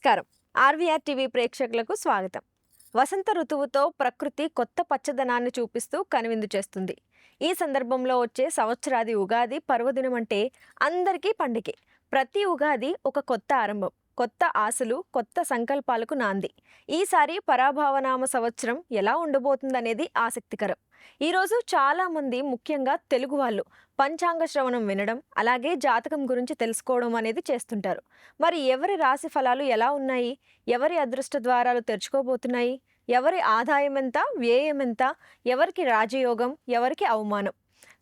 నమస్కారం. RVR TV ప్రేక్షకులకు స్వాగతం. వసంత ఋతువుతో ప్రకృతి కొత్త పచ్చదనాన్ని చూపిస్తూ కనువిందు చేస్తుంది. ఈ సందర్భంలో వచ్చే సంవత్సరాది ఉగాది పర్వదినం అంటే అందరికీ పండుగే. ప్రతి ఉగాది ఒక కొత్త ఆరంభం, కొత్త ఆశలు, కొత్త సంకల్పాలకు నాంది. ఈసారి పరాభవనామ సంవత్సరం ఎలా ఉండబోతుందనేది ఆసక్తికరం. ఈరోజు చాలామంది, ముఖ్యంగా తెలుగు వాళ్ళు, పంచాంగ శ్రవణం వినడం, అలాగే జాతకం గురించి తెలుసుకోవడం అనేది చేస్తుంటారు. మరి ఎవరి రాశి ఫలాలు ఎలా ఉన్నాయి, ఎవరి అదృష్ట ద్వారాలు తెరుచుకోబోతున్నాయి, ఎవరి ఆదాయం ఎంత, వ్యయం ఎంత, ఎవరికి రాజయోగం, ఎవరికి అవమానం,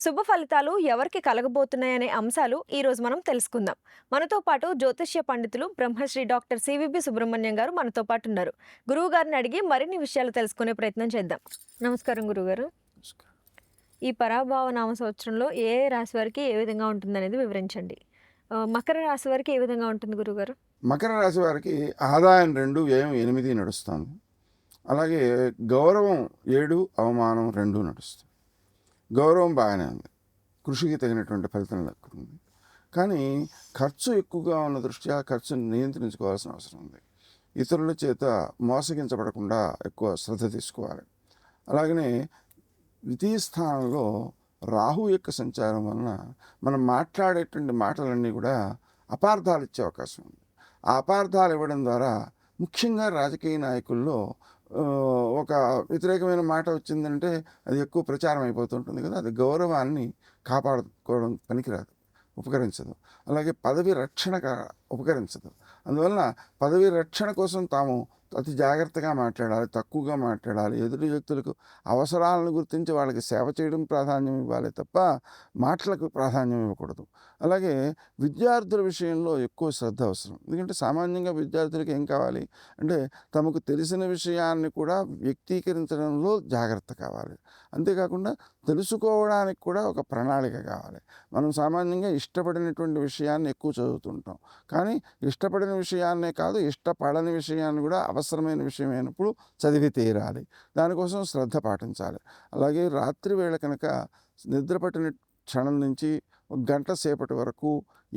శుభ ఫలితాలు ఎవరికి కలగబోతున్నాయనే అంశాలు ఈరోజు మనం తెలుసుకుందాం. మనతో పాటు జ్యోతిష్య పండితులు బ్రహ్మశ్రీ డాక్టర్ సివిబి సుబ్రహ్మణ్యం గారు మనతో పాటు ఉన్నారు. గురువు గారిని అడిగి మరిన్ని విషయాలు తెలుసుకునే ప్రయత్నం చేద్దాం. నమస్కారం గురుగారు. ఈ పరాభవ నామ సంవత్సరంలో ఏ రాశి వారికి ఏ విధంగా ఉంటుందనేది వివరించండి. మకర రాశి వారికి ఏ విధంగా ఉంటుంది గురుగారు? మకర రాశి వారికి ఆదాయం 2, వ్యయం 8 నడుస్తుంది. అలాగే గౌరవం 7, అవమానం 2 నడుస్తుంది. గౌరవం బాగానే ఉంది, కృషికి తగినటువంటి ఫలితం దక్కుతుంది. కానీ ఖర్చు ఎక్కువగా ఉన్న దృష్ట్యా ఖర్చును నియంత్రించుకోవాల్సిన అవసరం ఉంది. ఇతరుల చేత మోసగించబడకుండా ఎక్కువ శ్రద్ధ తీసుకోవాలి. అలాగనే ద్వితీయ స్థానంలో రాహు యొక్క సంచారం వలన మనం మాట్లాడేటువంటి మాటలన్నీ కూడా అపార్థాలు ఇచ్చే అవకాశం ఉంది. ఆ అపార్థాలు ఇవ్వడం ద్వారా ముఖ్యంగా రాజకీయ నాయకుల్లో ఒక వ్యతిరేకమైన మాట వచ్చిందంటే అది ఎక్కువ ప్రచారం అయిపోతుంటుంది కదా, అది గౌరవాన్ని కాపాడుకోవడం పనికిరాదు, ఉపకరించదు. అలాగే పదవి రక్షణ ఉపకరించదు. అందువలన పదవి రక్షణ కోసం తాము అతి జాగ్రత్తగా మాట్లాడాలి, తక్కువగా మాట్లాడాలి. ఎదుటి వ్యక్తులకు అవసరాలను గుర్తించి వాళ్ళకి సేవ చేయడం ప్రాధాన్యం ఇవ్వాలి తప్ప మాటలకు ప్రాధాన్యం ఇవ్వకూడదు. అలాగే విద్యార్థుల విషయంలో ఎక్కువ శ్రద్ధ అవసరం. ఎందుకంటే సామాన్యంగా విద్యార్థులకు ఏం కావాలి అంటే తమకు తెలిసిన విషయాన్ని కూడా వ్యక్తీకరించడంలో జాగ్రత్త కావాలి. అంతేకాకుండా తెలుసుకోవడానికి కూడా ఒక ప్రణాళిక కావాలి. మనం సామాన్యంగా ఇష్టపడినటువంటి విషయాన్ని ఎక్కువ చదువుతుంటాం, కానీ ఇష్టపడిన విషయాన్నే కాదు, ఇష్టపడని విషయాన్ని కూడా అవసరమైన విషయం అయినప్పుడు చదివి తీరాలి. దానికోసం శ్రద్ధ పాటించాలి. అలాగే రాత్రి వేళ కనుక నిద్రపట్టిన క్షణం నుంచి 1 గంట సేపటి వరకు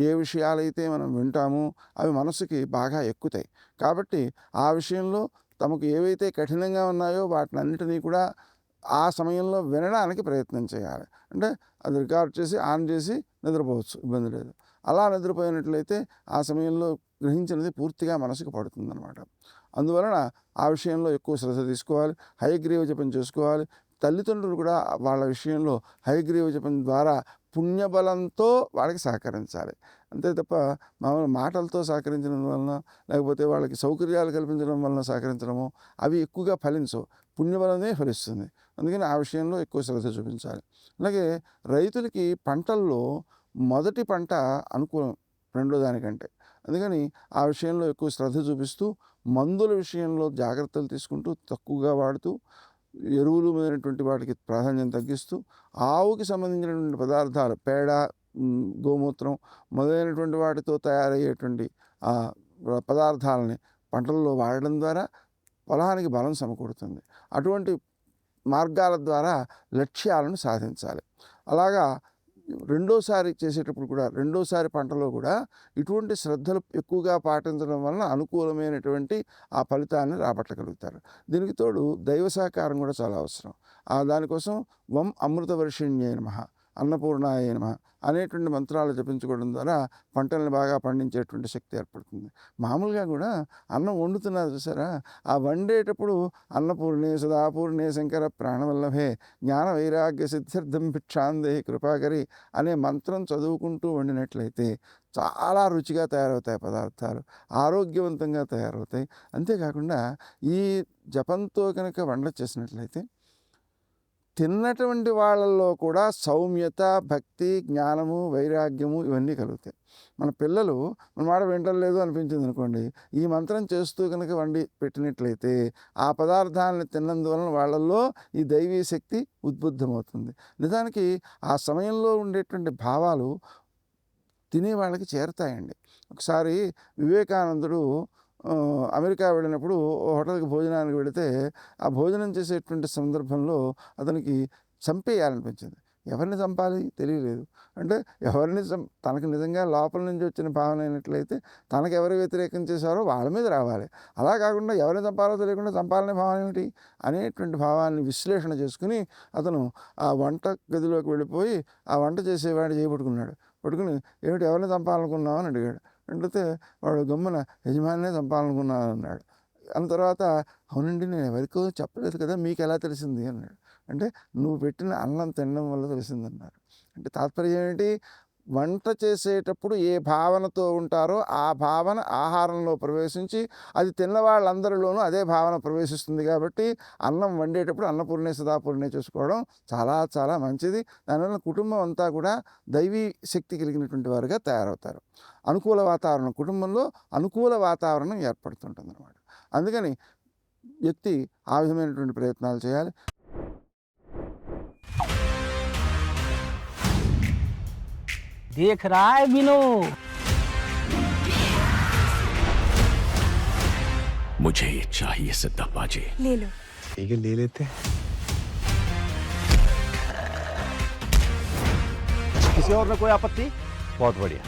ఏ విషయాలైతే మనం వింటామో అవి మనసుకి బాగా ఎక్కుతాయి. కాబట్టి ఆ విషయంలో తమకు ఏవైతే కఠినంగా ఉన్నాయో వాటినన్నిటినీ కూడా ఆ సమయంలో వినడానికి ప్రయత్నం చేయాలి. అంటే అది రికార్డ్ చేసి ఆన్ చేసి నిద్రపోవచ్చు, ఇబ్బంది లేదు. అలా నిద్రపోయినట్లయితే ఆ సమయంలో గ్రహించినది పూర్తిగా మనసుకు పడుతుందన్నమాట. అందువలన ఆ విషయంలో ఎక్కువ శ్రద్ధ తీసుకోవాలి. హయగ్రీవ జపం చేసుకోవాలి. తల్లిదండ్రులు కూడా వాళ్ళ విషయంలో హయగ్రీవ జపం ద్వారా పుణ్యబలంతో వాళ్ళకి సహకరించాలి. అంతే తప్ప మామూలు మాటలతో సహకరించడం వలన, లేకపోతే వాళ్ళకి సౌకర్యాలు కల్పించడం వలన సహకరించడము అవి ఎక్కువగా ఫలించవు, పుణ్యబలమే ఫలిస్తుంది. అందుకని ఆ విషయంలో ఎక్కువ శ్రద్ధ చూపించాలి. అలాగే రైతులకి పంటల్లో మొదటి పంట అనుకూలం రెండో దానికంటే. అందుకని ఆ విషయంలో ఎక్కువ శ్రద్ధ చూపిస్తూ మందుల విషయంలో జాగ్రత్తలు తీసుకుంటూ తక్కువగా వాడుతూ ఎరువులు మొదలైనటువంటి వాటికి ప్రాధాన్యం తగ్గిస్తూ ఆవుకి సంబంధించినటువంటి పదార్థాలు పేడ, గోమూత్రం మొదలైనటువంటి వాటితో తయారయ్యేటువంటి ఆ పదార్థాలని పంటల్లో వాడడం ద్వారా పొలానికి బలం సమకూరుతుంది. అటువంటి మార్గాల ద్వారా లక్ష్యాలను సాధించాలి. అలాగా రెండోసారి చేసేటప్పుడు కూడా, రెండోసారి పంటలో కూడా ఇటువంటి శ్రద్ధలు ఎక్కువగా పాటించడం వలన అనుకూలమైనటువంటి ఆ ఫలితాన్ని రాబట్టగలుగుతారు. దీనికి తోడు దైవ సహకారం కూడా చాలా అవసరం. దానికోసం వం అమృతవర్షిణ్యై నమః, అన్నపూర్ణాయ నమః అనేటువంటి మంత్రాలు జపించుకోవడం ద్వారా పంటలను బాగా పండించేటువంటి శక్తి ఏర్పడుతుంది. మామూలుగా కూడా అన్నం వండుతున్నారు చూసారా, ఆ వండేటప్పుడు అన్నపూర్ణే సదాపూర్ణే శంకర ప్రాణవల్లభే జ్ఞాన వైరాగ్య సిద్ధ్యర్థం భిక్షాందేహి కృపాకరి అనే మంత్రం చదువుకుంటూ వండినట్లయితే చాలా రుచిగా తయారవుతాయి పదార్థాలు, ఆరోగ్యవంతంగా తయారవుతాయి. అంతేకాకుండా ఈ జపంతో కనుక వంట చేసినట్లయితే తిన్నటువంటి వాళ్ళల్లో కూడా సౌమ్యత, భక్తి, జ్ఞానము, వైరాగ్యము ఇవన్నీ కలుగుతాయి. మన పిల్లలు మన మాట వింటలేదు అనిపించింది అనుకోండి, ఈ మంత్రం చేస్తూ కనుక వండి పెట్టినట్లయితే ఆ పదార్థాలను తిన్నందువలన వాళ్ళల్లో ఈ దైవీ శక్తి ఉద్బుద్ధమవుతుంది. నిజానికి ఆ సమయంలో ఉండేటువంటి భావాలు తినే వాళ్ళకి చేరతాయండి. ఒకసారి వివేకానందుడు అమెరికా వెళ్ళినప్పుడు హోటల్కి భోజనానికి వెళితే ఆ భోజనం చేసేటువంటి సందర్భంలో అతనికి చంపేయాలనిపించింది. ఎవరిని చంపాలి తెలియలేదు. అంటే ఎవరిని తనకు నిజంగా లోపల నుంచి వచ్చిన భావన అయినట్లయితే తనకు ఎవరు వ్యతిరేకం చేశారో వాళ్ళ మీద రావాలి. అలా కాకుండా ఎవరిని చంపాలో తెలియకుండా చంపాలనే భావన ఏమిటి అనేటువంటి భావాన్ని విశ్లేషణ చేసుకుని అతను ఆ వంట గదిలోకి వెళ్ళిపోయి ఆ వంట చేసేవాడు చేయబట్టుకున్నాడు. పట్టుకుని ఏమిటి ఎవరిని చంపాలనుకున్నావు అని అడిగాడు. అడిగితే వాడు గమ్మున యజమానినే చంపాలనుకున్నాను అన్నాడు. అన్న తర్వాత అవునండి నేను ఎవరికో చెప్పలేదు కదా మీకు ఎలా తెలిసింది అన్నాడు. అంటే నువ్వు పెట్టిన అన్నం తినడం వల్ల తెలిసిందన్నారు. అంటే తాత్పర్యం ఏంటి? వంట చేసేటప్పుడు ఏ భావనతో ఉంటారో ఆ భావన ఆహారంలో ప్రవేశించి అది తిన్న వాళ్ళందరిలోనూ అదే భావన ప్రవేశిస్తుంది. కాబట్టి అన్నం వండేటప్పుడు అన్నపూర్ణే సదాపూర్ణే చేసుకోవడం చాలా చాలా మంచిది. దానివల్ల కుటుంబం అంతా కూడా దైవీ శక్తి కలిగినటువంటి వారుగా తయారవుతారు. అనుకూల వాతావరణం, కుటుంబంలో అనుకూల వాతావరణం ఏర్పడుతుంటుంది అన్నమాట. అందుకని వ్యక్తి ఆ విధమైనటువంటి ప్రయత్నాలు చేయాలి. देख रहा है विनो? मुझे ये चाहिए सिद्धप्पा जी। ले लो। ठीक है ले लेते हैं। किसी और में कोई आपत्ति? बहुत बढ़िया।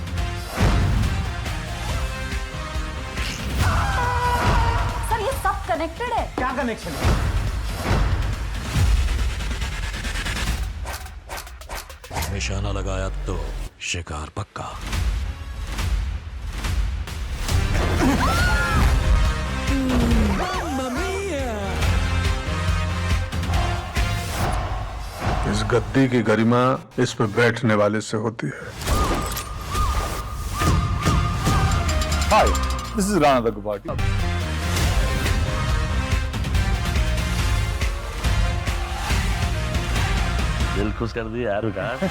सर ये सब कनेक्टेड है। क्या कनेक्शन है? निशाना लगाया तो शिकार पक्का। इस गद्दी की गरिमा इस पे बैठने वाले से होती है। हाय, दिस इज राणा दग्गुबाटी। दिल खुश कर दिया यार विकास।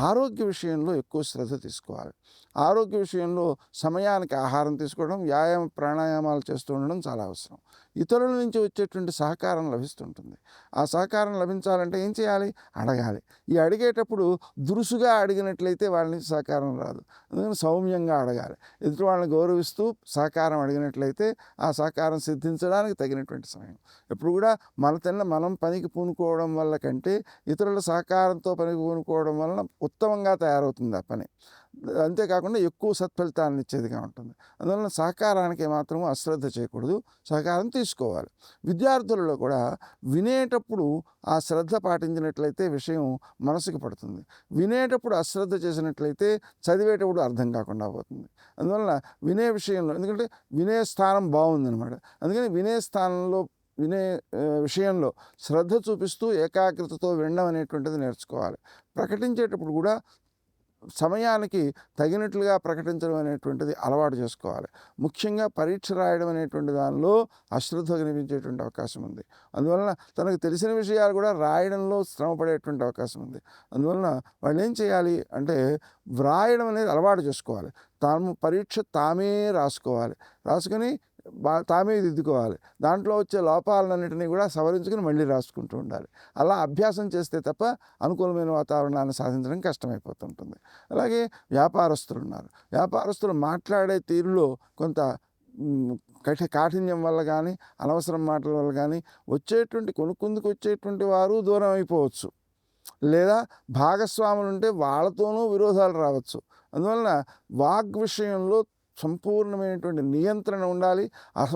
ఆరోగ్య విషయంలో ఎక్కువ శ్రద్ధ తీసుకోవాలి. ఆరోగ్య విషయంలో సమయానికి ఆహారం తీసుకోవడం, వ్యాయామ ప్రాణాయామాలు చేస్తూ ఉండడం చాలా అవసరం. ఇతరుల నుంచి వచ్చేటువంటి సహకారం లభిస్తుంటుంది. ఆ సహకారం లభించాలంటే ఏం చేయాలి? అడగాలి. ఈ అడిగేటప్పుడు దురుసుగా అడిగినట్లయితే వాళ్ళ నుంచి సహకారం రాదు. అందుకని సౌమ్యంగా అడగాలి. ఎదుటి వాళ్ళని గౌరవిస్తూ సహకారం అడిగినట్లయితే ఆ సహకారం సిద్ధించడానికి తగినటువంటి సమయం. ఎప్పుడు కూడా మనం పనికి పూనుకోవడం వల్ల కంటే ఇతరుల సహకారంతో పనికి పూనుకోవడం వలన ఉత్తమంగా తయారవుతుంది ఆ పని. అంతేకాకుండా ఎక్కువ సత్ఫలితాలను ఇచ్చేదిగా ఉంటుంది. అందువలన సహకారానికి మాత్రం అశ్రద్ధ చేయకూడదు, సహకారం తీసుకోవాలి. విద్యార్థులలో కూడా వినేటప్పుడు ఆ శ్రద్ధ పాటించినట్లయితే విషయం మనసుకు పడుతుంది. వినేటప్పుడు అశ్రద్ధ చేసినట్లయితే చదివేటప్పుడు అర్థం కాకుండా పోతుంది. అందువలన వినే విషయంలో, ఎందుకంటే వినే స్థానం బాగుందన్నమాట, అందుకని వినే విషయంలో శ్రద్ధ చూపిస్తూ ఏకాగ్రతతో వినడం అనేటువంటిది నేర్చుకోవాలి. ప్రకటించేటప్పుడు కూడా సమయానికి తగినట్లుగా ప్రకటించడం అనేటువంటిది అలవాటు చేసుకోవాలి. ముఖ్యంగా పరీక్ష రాయడం అనేటువంటి దానిలో అశ్రద్ధ కనిపించేటువంటి అవకాశం ఉంది. అందువలన తనకు తెలిసిన విషయాలు కూడా రాయడంలో శ్రమపడేటువంటి అవకాశం ఉంది. అందువలన వాళ్ళు ఏం చేయాలి అంటే వ్రాయడం అనేది అలవాటు చేసుకోవాలి. పరీక్ష తామే రాసుకోవాలి. రాసుకొని తామే దిద్దుకోవాలి. దాంట్లో వచ్చే లోపాలన్నింటినీ కూడా సవరించుకుని మళ్ళీ రాసుకుంటూ ఉండాలి. అలా అభ్యాసం చేస్తే తప్ప అనుకూలమైన వాతావరణాన్ని సాధించడం కష్టమైపోతుంటుంది. అలాగే వ్యాపారస్తులు ఉన్నారు. వ్యాపారస్తులు మాట్లాడే తీరులో కొంత కాఠిన్యం వల్ల కానీ, అనవసరం మాటల వల్ల కానీ కొనుక్కుందుకు వచ్చేటువంటి వారు దూరం అయిపోవచ్చు. లేదా భాగస్వాములు ఉంటే వాళ్ళతోనూ విరోధాలు రావచ్చు. అందువలన వాగ్ విషయంలో సంపూర్ణమైనటువంటి నియంత్రణ ఉండాలి.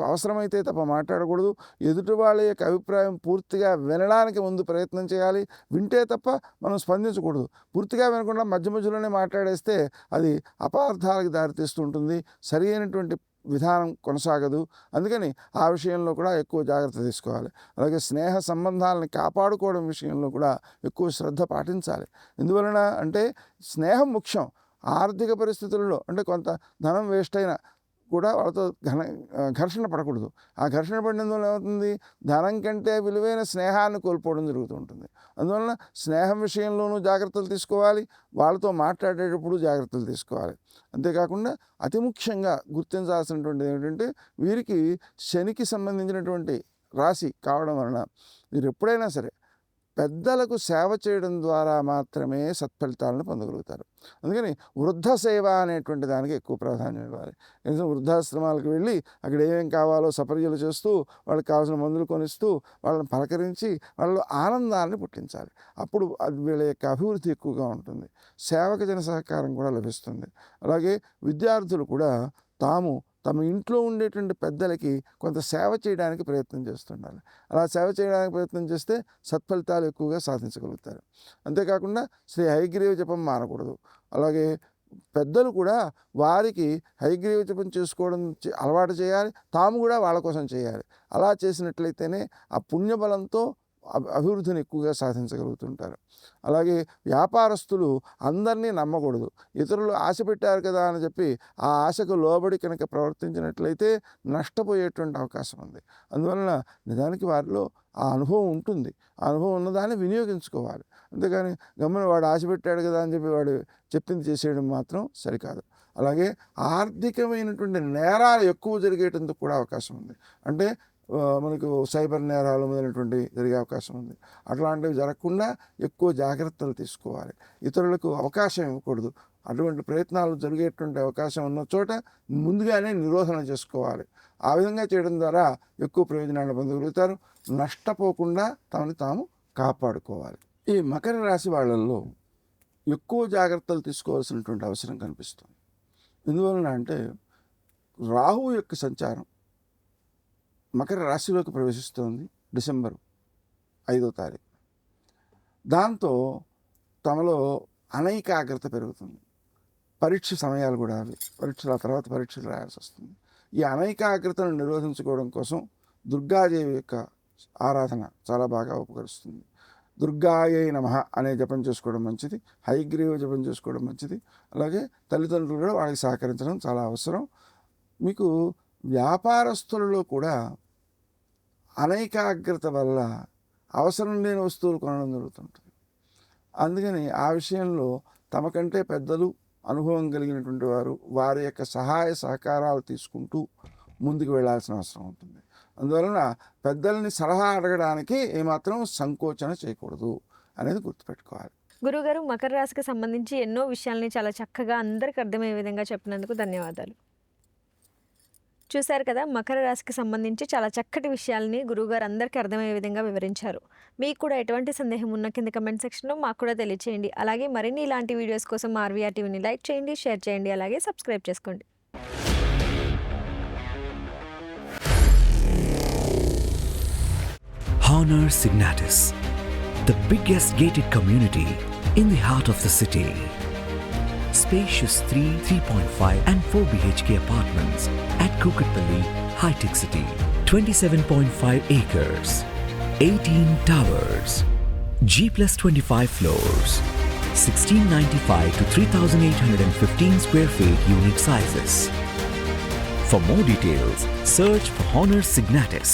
అవసరమైతే తప్ప మాట్లాడకూడదు. ఎదుటి వాళ్ళ యొక్క అభిప్రాయం పూర్తిగా వినడానికి ముందు ప్రయత్నం చేయాలి. వింటే తప్ప మనం స్పందించకూడదు. పూర్తిగా వినకుండా మధ్య మధ్యలోనే మాట్లాడేస్తే అది అపార్థాలకు దారితీస్తూ ఉంటుంది. సరి అయినటువంటి విధానం కొనసాగదు. అందుకని ఆ విషయంలో కూడా ఎక్కువ జాగ్రత్త తీసుకోవాలి. అలాగే స్నేహ సంబంధాలను కాపాడుకోవడం విషయంలో కూడా ఎక్కువ శ్రద్ధ పాటించాలి. ఎందువలన అంటే స్నేహం ముఖ్యం. ఆర్థిక పరిస్థితుల్లో అంటే కొంత ధనం వేస్ట్ అయినా కూడా వాళ్ళతో ఘర్షణ పడకూడదు. ఆ ఘర్షణ పడినందువల్ల ఏమవుతుంది? ధనం కంటే విలువైన స్నేహాన్ని కోల్పోవడం జరుగుతూ ఉంటుంది. అందువలన స్నేహం విషయంలోనూ జాగ్రత్తలు తీసుకోవాలి. వాళ్ళతో మాట్లాడేటప్పుడు జాగ్రత్తలు తీసుకోవాలి. అంతేకాకుండా అతి ముఖ్యంగా గుర్తించాల్సినటువంటిది ఏమిటంటే వీరికి శనికి సంబంధించినటువంటి రాశి కావడం వలన వీరు ఎప్పుడైనా సరే పెద్దలకు సేవ చేయడం ద్వారా మాత్రమే సత్ఫలితాలను పొందగలుగుతారు. అందుకని వృద్ధ సేవ అనేటువంటి దానికి ఎక్కువ ప్రాధాన్యం ఇవ్వాలి. ఎందుకంటే వృద్ధాశ్రమాలకు వెళ్ళి అక్కడ ఏమేం కావాలో సపర్యలు చేస్తూ, వాళ్ళకి కావాల్సిన మందులు కొనిస్తూ, వాళ్ళని పలకరించి వాళ్ళలో ఆనందాన్ని పుట్టించాలి. అప్పుడు వీళ్ళ యొక్క అభివృద్ధి ఎక్కువగా ఉంటుంది. సేవక జన సహకారం కూడా లభిస్తుంది. అలాగే విద్యార్థులు కూడా తమ ఇంట్లో ఉండేటువంటి పెద్దలకి కొంత సేవ చేయడానికి ప్రయత్నం చేస్తుండాలి. అలా సేవ చేయడానికి ప్రయత్నం చేస్తే సత్ఫలితాలు ఎక్కువగా సాధించగలుగుతారు. అంతేకాకుండా శ్రీ హయగ్రీవ జపం మానకూడదు. అలాగే పెద్దలు కూడా వారికి హయగ్రీవ జపం చేసుకోవడం అలవాటు చేయాలి. తాము కూడా వాళ్ళ కోసం చేయాలి. అలా చేసినట్లయితేనే ఆ పుణ్యబలంతో అభివృద్ధిని ఎక్కువగా సాధించగలుగుతుంటారు. అలాగే వ్యాపారస్తులు అందరినీ నమ్మకూడదు. ఇతరులు ఆశ పెట్టారు కదా అని చెప్పి ఆ ఆశకు లోబడి కనుక ప్రవర్తించినట్లయితే నష్టపోయేటువంటి అవకాశం ఉంది. అందువలన నిజానికి వారిలో ఆ అనుభవం ఉంటుంది. ఆ అనుభవం ఉన్నదాన్ని వినియోగించుకోవాలి. అంతేగాని గమ్మున వాడు ఆశ పెట్టాడు కదా అని చెప్పి వాడు చెప్పింది చేసేయడం మాత్రం సరికాదు. అలాగే ఆర్థికమైనటువంటి నేరాలు ఎక్కువ జరిగేటందుకు కూడా అవకాశం ఉంది. అంటే మనకు సైబర్ నేరాలు మొదలైనటువంటి జరిగే అవకాశం ఉంది. అట్లాంటివి జరగకుండా ఎక్కువ జాగ్రత్తలు తీసుకోవాలి. ఇతరులకు అవకాశం ఇవ్వకూడదు. అటువంటి ప్రయత్నాలు జరిగేటువంటి అవకాశం ఉన్న చోట ముందుగానే నిరోధన చేసుకోవాలి. ఆ విధంగా చేయడం ద్వారా ఎక్కువ ప్రయోజనాలు పొందగలుగుతారు. నష్టపోకుండా తమని తాము కాపాడుకోవాలి. ఈ మకర రాశి వాళ్ళల్లో ఎక్కువ జాగ్రత్తలు తీసుకోవాల్సినటువంటి అవసరం కనిపిస్తుంది. ఎందువలన అంటే రాహు యొక్క సంచారం మకర రాశిలోకి ప్రవేశిస్తోంది డిసెంబర్ 5వ తారీఖు. దాంతో తమలో అనైకాగ్రత పెరుగుతుంది. పరీక్ష సమయాలు కూడా అవి. పరీక్షల తర్వాత పరీక్షలు రాయాల్సి వస్తుంది. ఈ అనైకాగ్రతను నిరోధించుకోవడం కోసం దుర్గాదేవి యొక్క ఆరాధన చాలా బాగా ఉపకరిస్తుంది. దుర్గాయై నమః అనే జపం చేసుకోవడం మంచిది. హయగ్రీవ జపం చేసుకోవడం మంచిది. అలాగే తల్లిదండ్రులు కూడా వాళ్ళకి సహకరించడం చాలా అవసరం. మీకు వ్యాపారస్తులలో కూడా అనైకాగ్రత వల్ల అవసరం లేని వస్తువులు కొనడం జరుగుతుంటుంది. అందుకని ఆ విషయంలో తమకంటే పెద్దలు, అనుభవం కలిగినటువంటి వారి యొక్క సహాయ సహకారాలు తీసుకుంటూ ముందుకు వెళ్ళాల్సిన అవసరం ఉంటుంది. అందువలన పెద్దల్ని సలహా అడగడానికి ఏమాత్రం సంకోచన చేయకూడదు అనేది గుర్తుపెట్టుకోవాలి. గురుగారు, మకర రాశికి సంబంధించి ఎన్నో విషయాల్ని చాలా చక్కగా అందరికి అర్థమయ్యే విధంగా చెప్పినందుకు ధన్యవాదాలు. చూశారు కదా, మకర రాశికి సంబంధించి చాలా చక్కటి విషయాల్ని గురువుగారు అందరికీ అర్థమయ్యే విధంగా వివరించారు. మీకు కూడా ఎటువంటి సందేహం ఉన్న కింద కమెంట్ సెక్షన్లో మాకు కూడా తెలియచేయండి. అలాగే మరిన్ని ఇలాంటి వీడియోస్ కోసం ఆర్వీఆర్ టీవీని లైక్ చేయండి, షేర్ చేయండి, అలాగే సబ్స్క్రైబ్ చేసుకోండి. Honor Signatus, the biggest gated community in the heart of the city. Spacious 3, 3.5 and 4 BHK apartments at Kukatpalli, High-Tech City. 27.5 acres, 18 towers, G+25 floors, 1695 to 3815 square feet unit sizes. For more details, search for Honor Signatus.